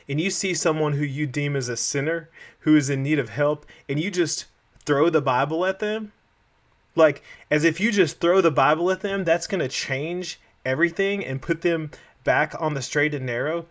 and you see someone who you deem as a sinner who is in need of help, and you just throw the Bible at them? Like, as if you just throw the Bible at them, that's going to change everything and put them back on the straight and narrow?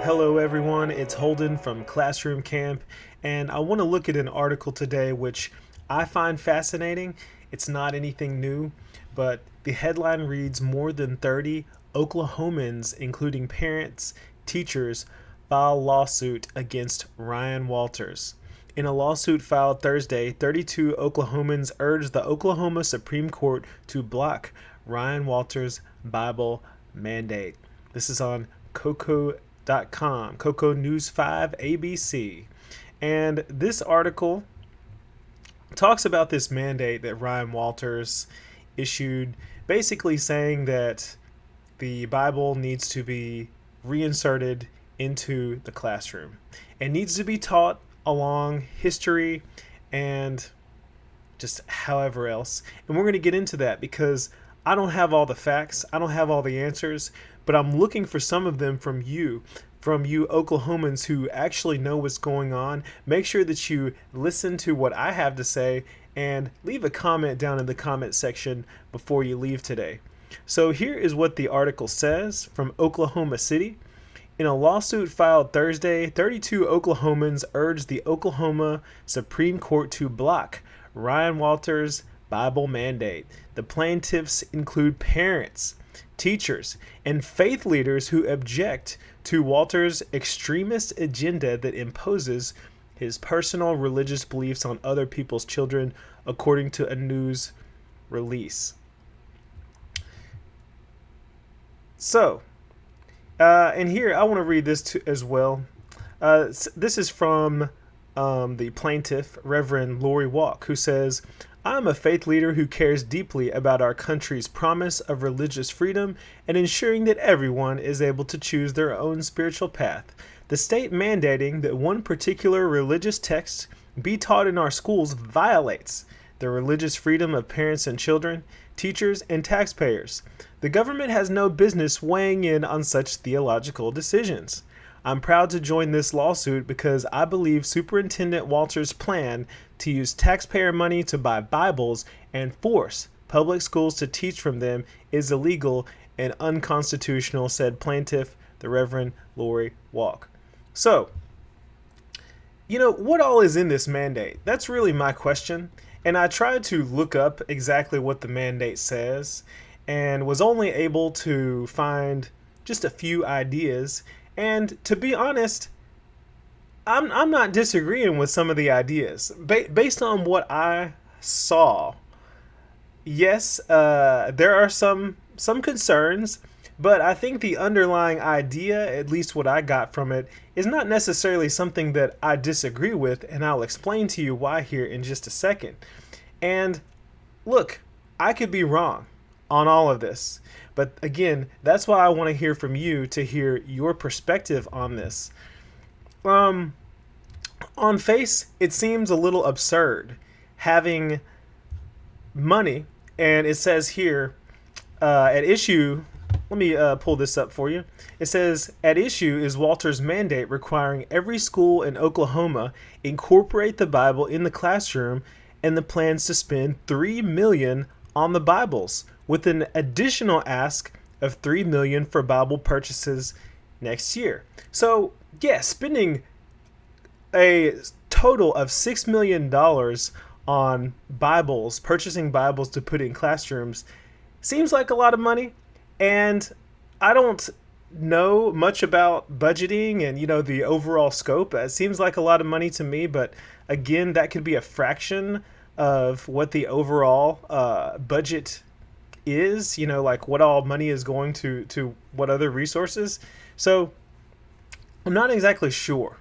Hello, everyone. It's Holden from Classroom Camp, and I want to look at an article today which I find fascinating. It's not anything new, but the headline reads, "More than 30 Oklahomans, including parents, teachers, file lawsuit against Ryan Walters." In a lawsuit filed Thursday, 32 Oklahomans urged the Oklahoma Supreme Court to block Ryan Walters' Bible mandate. This is on Coco.com, Coco News 5 ABC. And this article talks about this mandate that Ryan Walters issued, basically saying that the Bible needs to be reinserted into the classroom and needs to be taught along history and just however else. And we're going to get into that because I don't have all the facts, I don't have all the answers, but I'm looking for some of them from you Oklahomans who actually know what's going on. Make sure that you listen to what I have to say and leave a comment down in the comment section before you leave today. So here is what the article says from Oklahoma City. In a lawsuit filed Thursday, 32 Oklahomans urged the Oklahoma Supreme Court to block Ryan Walters' Bible mandate. The plaintiffs include parents, teachers, and faith leaders who object to Walters' extremist agenda that imposes his personal religious beliefs on other people's children, according to a news release. So, and here I want to read this as well. This is from the plaintiff, Reverend Lori Walk, who says, "I'm a faith leader who cares deeply about our country's promise of religious freedom and ensuring that everyone is able to choose their own spiritual path. The state mandating that one particular religious text be taught in our schools violates the religious freedom of parents and children, teachers, and taxpayers. The government has no business weighing in on such theological decisions. I'm proud to join this lawsuit because I believe Superintendent Walters' plan to use taxpayer money to buy Bibles and force public schools to teach from them is illegal and unconstitutional," said plaintiff, the Reverend Lori Walk. So, what all is in this mandate? That's really my question. And I tried to look up exactly what the mandate says and was only able to find just a few ideas. And to be honest, I'm not disagreeing with some of the ideas. Based on what I saw, yes, there are some concerns, but I think the underlying idea, at least what I got from it, is not necessarily something that I disagree with, and I'll explain to you why here in just a second. And look, I could be wrong on all of this. But again, that's why I want to hear from you, to hear your perspective on this. On face, it seems a little absurd having money, and it says here, at issue, let me pull this up for you. It says, at issue is Walters' mandate requiring every school in Oklahoma incorporate the Bible in the classroom, and the plans to spend $3 million on the Bibles, with an additional ask of $3 million for Bible purchases next year. So, yeah, spending a total of $6 million on Bibles, purchasing Bibles to put in classrooms, seems like a lot of money. And I don't know much about budgeting and, the overall scope. It seems like a lot of money to me, but again, that could be a fraction of what the overall budget is, like what all money is going to what other resources. So I'm not exactly sure.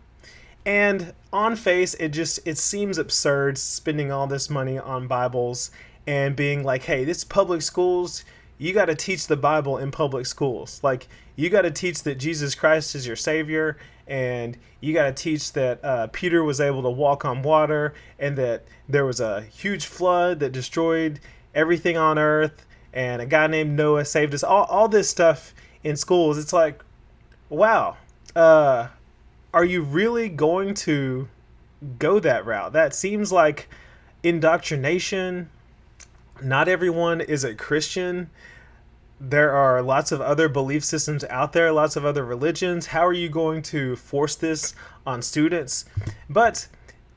And on face, it seems absurd spending all this money on Bibles and being like, hey, this public schools, you got to teach the Bible in public schools. Like, you got to teach that Jesus Christ is your Savior, and you got to teach that Peter was able to walk on water, and that there was a huge flood that destroyed everything on earth, and a guy named Noah saved us. All this stuff in schools. It's like, wow, are you really going to go that route? That seems like indoctrination. Not everyone is a Christian. There are lots of other belief systems out there, lots of other religions. How are you going to force this on students? But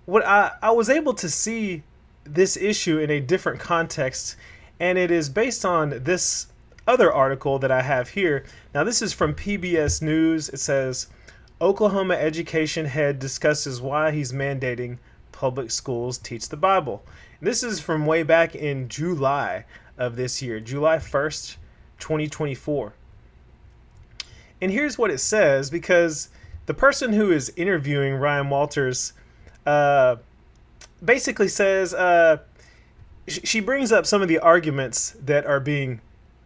what I was able to see this issue in a different context, and it is based on this other article that I have here. Now, this is from PBS News. It says, Oklahoma education head discusses why he's mandating public schools teach the Bible. And this is from way back in July of this year, July 1st, 2024. And here's what it says, because the person who is interviewing Ryan Walters basically says, she brings up some of the arguments that are being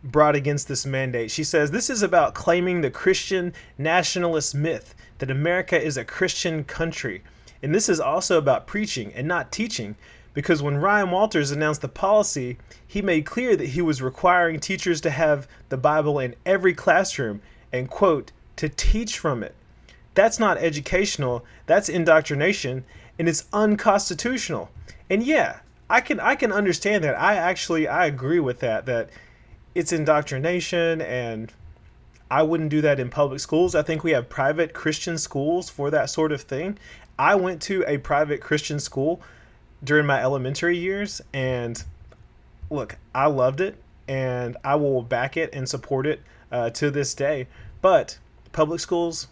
brought against this mandate. She says this is about claiming the Christian nationalist myth that America is a Christian country. And this is also about preaching and not teaching, because when Ryan Walters announced the policy, he made clear that he was requiring teachers to have the Bible in every classroom and, quote, to teach from it. That's not educational, that's indoctrination, and it's unconstitutional. And yeah, I can understand that. I agree with that it's indoctrination, and I wouldn't do that in public schools. I think we have private Christian schools for that sort of thing. I went to a private Christian school during my elementary years, and look, I loved it, and I will back it and support it to this day. But public schools,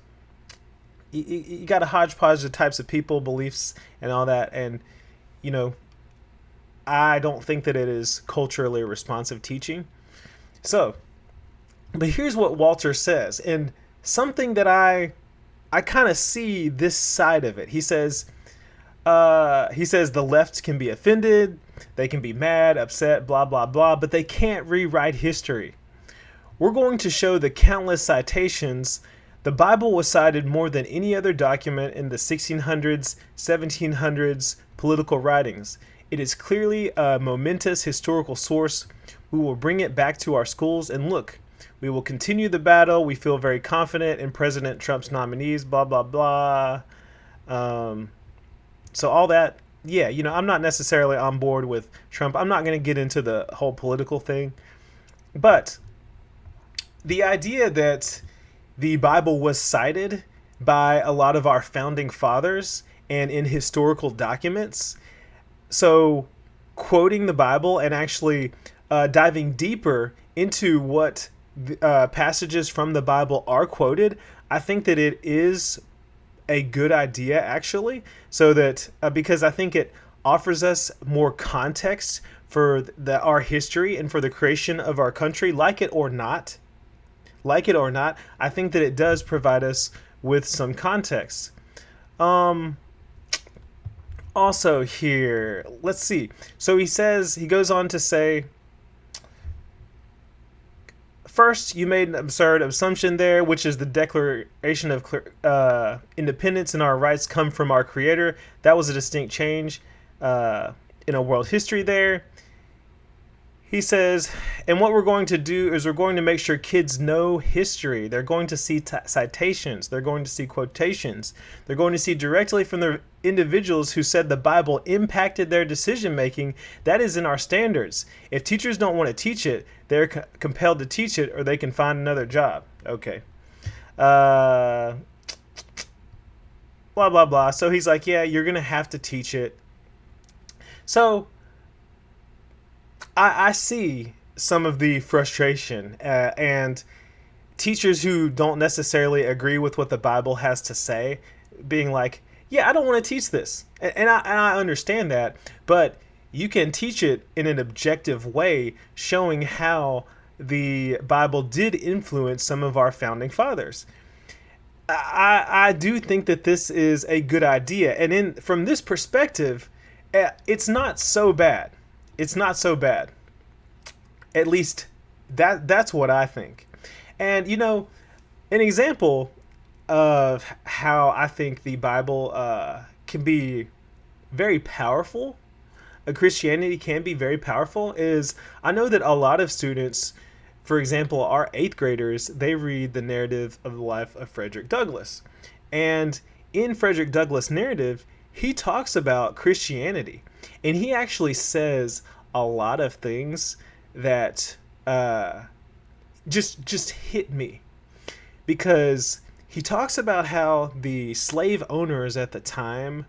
you got a hodgepodge of types of people, beliefs, and all that, and I don't think that it is culturally responsive teaching. So, but here's what Walter says, and something that I kind of see this side of it. He says the left can be offended, they can be mad, upset, blah, blah, blah, but they can't rewrite history. We're going to show the countless citations. The Bible was cited more than any other document in the 1600s, 1700s political writings. It is clearly a momentous historical source. We will bring it back to our schools, and look, we will continue the battle. We feel very confident in President Trump's nominees, blah, blah, blah. So all that, yeah, I'm not necessarily on board with Trump. I'm not going to get into the whole political thing. But the idea that the Bible was cited by a lot of our founding fathers and in historical documents, so quoting the Bible and actually diving deeper into what passages from the Bible are quoted, I think that it is a good idea, actually, so that because I think it offers us more context for our history and for the creation of our country, like it or not, I think that it does provide us with some context. Also here, let's see. So he goes on to say, first, you made an absurd assumption there, which is the Declaration of Independence and our rights come from our Creator. That was a distinct change in a world history there. He says, and what we're going to do is we're going to make sure kids know history. They're going to see citations. They're going to see quotations. They're going to see directly from the individuals who said the Bible impacted their decision making. That is in our standards. If teachers don't want to teach it, they're compelled to teach it, or they can find another job. Okay. Blah, blah, blah. So he's like, yeah, you're going to have to teach it. So I see some of the frustration and teachers who don't necessarily agree with what the Bible has to say being like, yeah, I don't want to teach this. And I understand that, but you can teach it in an objective way, showing how the Bible did influence some of our founding fathers. I do think that this is a good idea. And from this perspective, it's not so bad. It's not so bad. At least that's what I think. And, an example of how I think the Bible can be very powerful Christianity can be very powerful is I know that a lot of students, for example, our eighth graders, they read the narrative of the life of Frederick Douglass. And in Frederick Douglass' narrative, he talks about Christianity. And he actually says a lot of things that just hit me, because he talks about how the slave owners at the time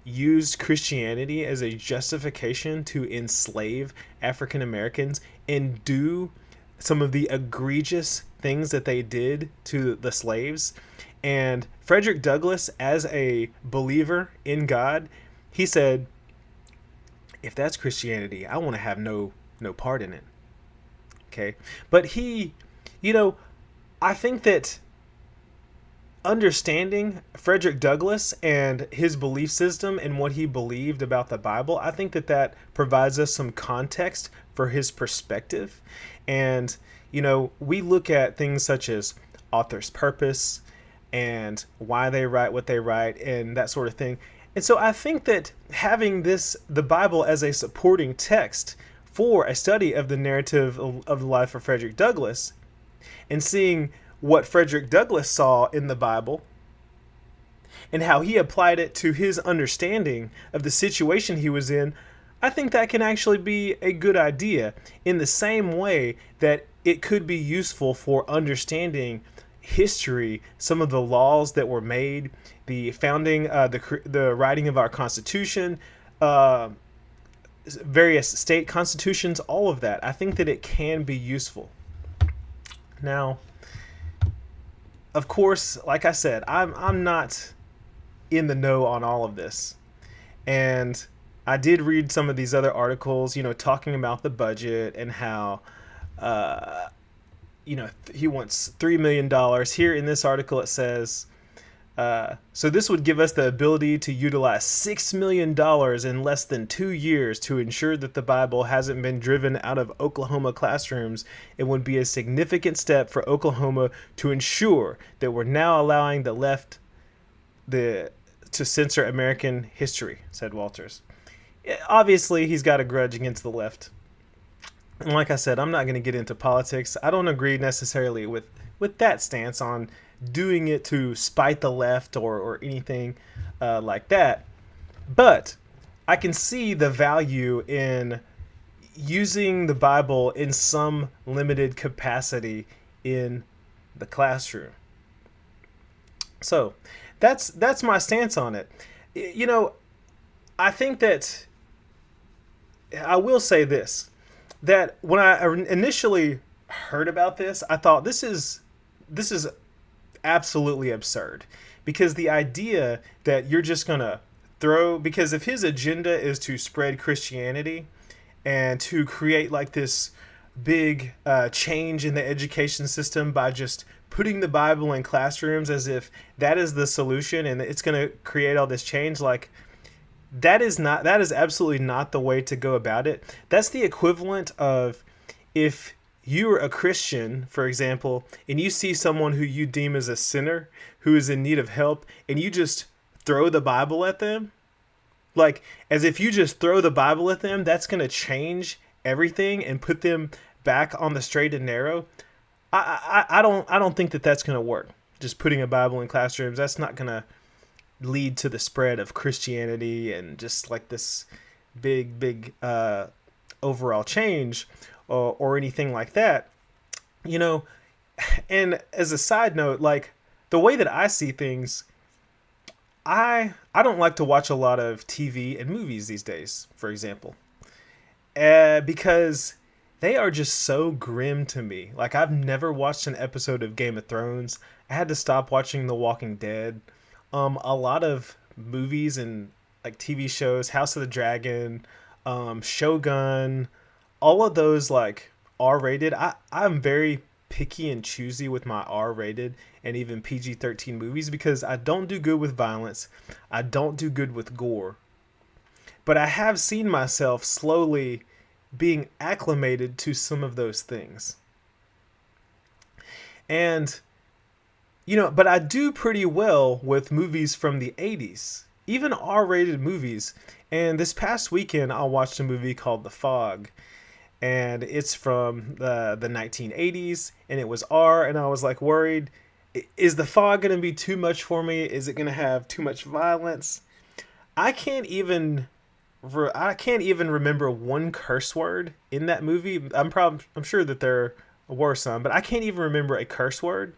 used Christianity as a justification to enslave African Americans and do some of the egregious things that they did to the slaves. And Frederick Douglass, as a believer in God, he said, if that's Christianity, I want to have no part in it. Okay. But he, you know, I think that understanding Frederick Douglass and his belief system and what he believed about the Bible, I think that provides us some context for his perspective. And, we look at things such as author's purpose and why they write what they write and that sort of thing. And so I think that having the Bible as a supporting text for a study of the narrative of the life of Frederick Douglass, and seeing what Frederick Douglass saw in the Bible and how he applied it to his understanding of the situation he was in, I think that can actually be a good idea, in the same way that it could be useful for understanding history, some of the laws that were made, the founding, the writing of our Constitution, various state constitutions, all of that. I think that it can be useful. Now, of course, like I said, I'm not in the know on all of this. And I did read some of these other articles, talking about the budget and how, he wants $3 million. Here in this article, it says, so this would give us the ability to utilize $6 million in less than 2 years to ensure that the Bible hasn't been driven out of Oklahoma classrooms. It would be a significant step for Oklahoma to ensure that we're now allowing the left to censor American history, said Walters. Obviously, he's got a grudge against the left. And like I said, I'm not going to get into politics. I don't agree necessarily with that stance on doing it to spite the left or anything like that. But I can see the value in using the Bible in some limited capacity in the classroom. So that's my stance on it. I think that I will say this, that when I initially heard about this, I thought this is absolutely absurd, because the idea that you're just going to because if his agenda is to spread Christianity and to create like this big change in the education system by just putting the Bible in classrooms as if that is the solution and it's going to create all this change, like that is absolutely not the way to go about it. That's the equivalent of if you're a Christian, for example, and you see someone who you deem as a sinner who is in need of help, and you just throw the Bible at them. Like, as if you just throw the Bible at them, that's going to change everything and put them back on the straight and narrow. I don't think that that's going to work. Just putting a Bible in classrooms, that's not going to lead to the spread of Christianity and just like this big overall change or anything like that. And as a side note, like the way that I see things, I don't like to watch a lot of TV and movies these days, for example, because they are just so grim to me. Like, I've never watched an episode of Game of Thrones. I had to stop watching The Walking Dead. A lot of movies and like TV shows, House of the Dragon, Shogun, all of those like R-rated. I'm very picky and choosy with my R-rated and even PG-13 movies, because I don't do good with violence. I don't do good with gore. But I have seen myself slowly being acclimated to some of those things. And but I do pretty well with movies from the 80s. even R-rated movies. And this past weekend, I watched a movie called The Fog, and it's from the 1980s, and it was R, and I was like worried, is The Fog going to be too much for me? Is it going to have too much violence? I can't even I can't even remember one curse word in that movie. I'm sure that there were some, but I can't even remember a curse word.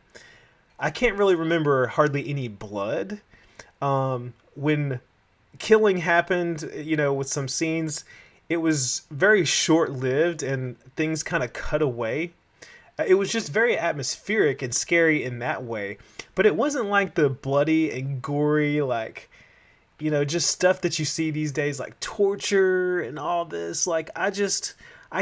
I can't really remember hardly any blood. When killing happened, with some scenes, it was very short lived and things kind of cut away. It was just very atmospheric and scary in that way, but it wasn't like the bloody and gory, like, just stuff that you see these days, like torture and all this. Like, I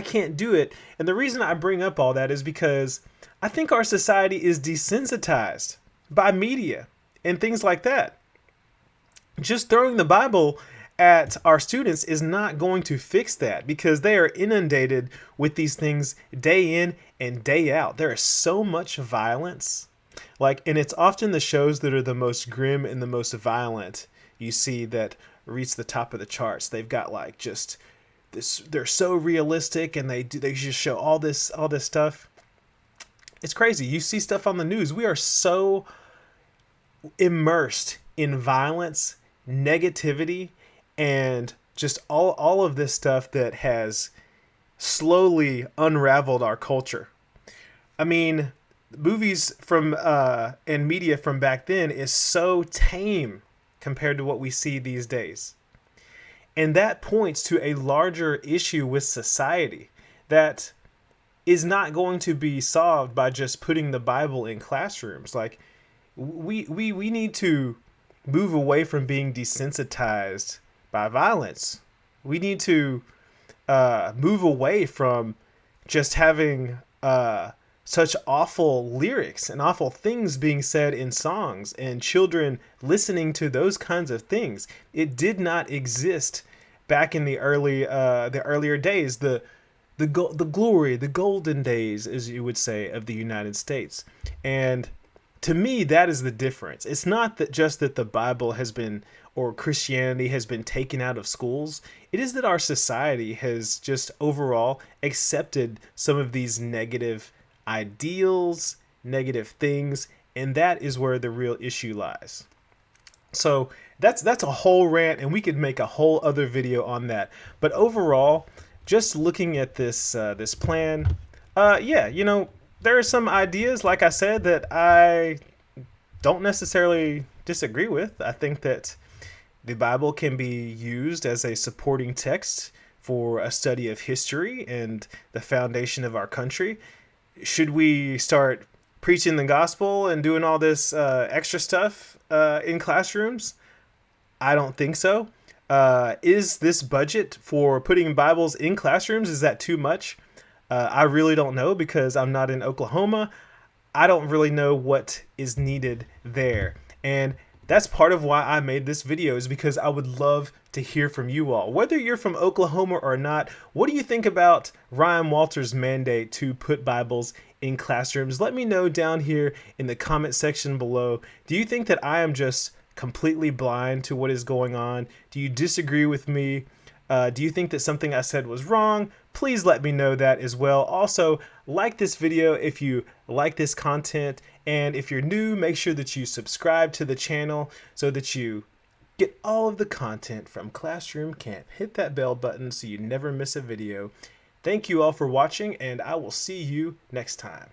can't do it. And the reason I bring up all that is because I think our society is desensitized by media and things like that. Just throwing the Bible at our students is not going to fix that, because they are inundated with these things day in and day out. There is so much violence. And it's often the shows that are the most grim and the most violent you see that reach the top of the charts. They've got like just this, they're so realistic, and they just show all this stuff. It's crazy. You see stuff on the news. We are so immersed in violence, negativity, and just all of this stuff that has slowly unraveled our culture. I mean, movies from and media from back then is so tame compared to what we see these days. And that points to a larger issue with society that is not going to be solved by just putting the Bible in classrooms. Like, we need to move away from being desensitized by violence. We need to move away from just having such awful lyrics and awful things being said in songs and children listening to those kinds of things. It did not exist back in the earlier days, the glory, the golden days, as you would say, of the United States. And to me, that is the difference. It's not that just that the Bible has been, or Christianity has been taken out of schools. It is that our society has just overall accepted some of these negative ideals, negative things, and that is where the real issue lies. So that's a whole rant, and we could make a whole other video on that. But overall, just looking at this this plan, there are some ideas, like I said, that I don't necessarily disagree with. I think that the Bible can be used as a supporting text for a study of history and the foundation of our country. Should we start preaching the gospel and doing all this extra stuff in classrooms? I don't think so. Is this budget for putting Bibles in classrooms, is that too much? I really don't know, because I'm not in Oklahoma. I don't really know what is needed there. And that's part of why I made this video, is because I would love to hear from you all. Whether you're from Oklahoma or not, what do you think about Ryan Walters' mandate to put Bibles in classrooms? Let me know down here in the comment section below. Do you think that I am just completely blind to what is going on? Do you disagree with me? Do you think that something I said was wrong? Please let me know that as well. Also, like this video if you like this content, and if you're new, make sure that you subscribe to the channel so that you get all of the content from Classroom Camp. Hit that bell button so you never miss a video. Thank you all for watching, and I will see you next time.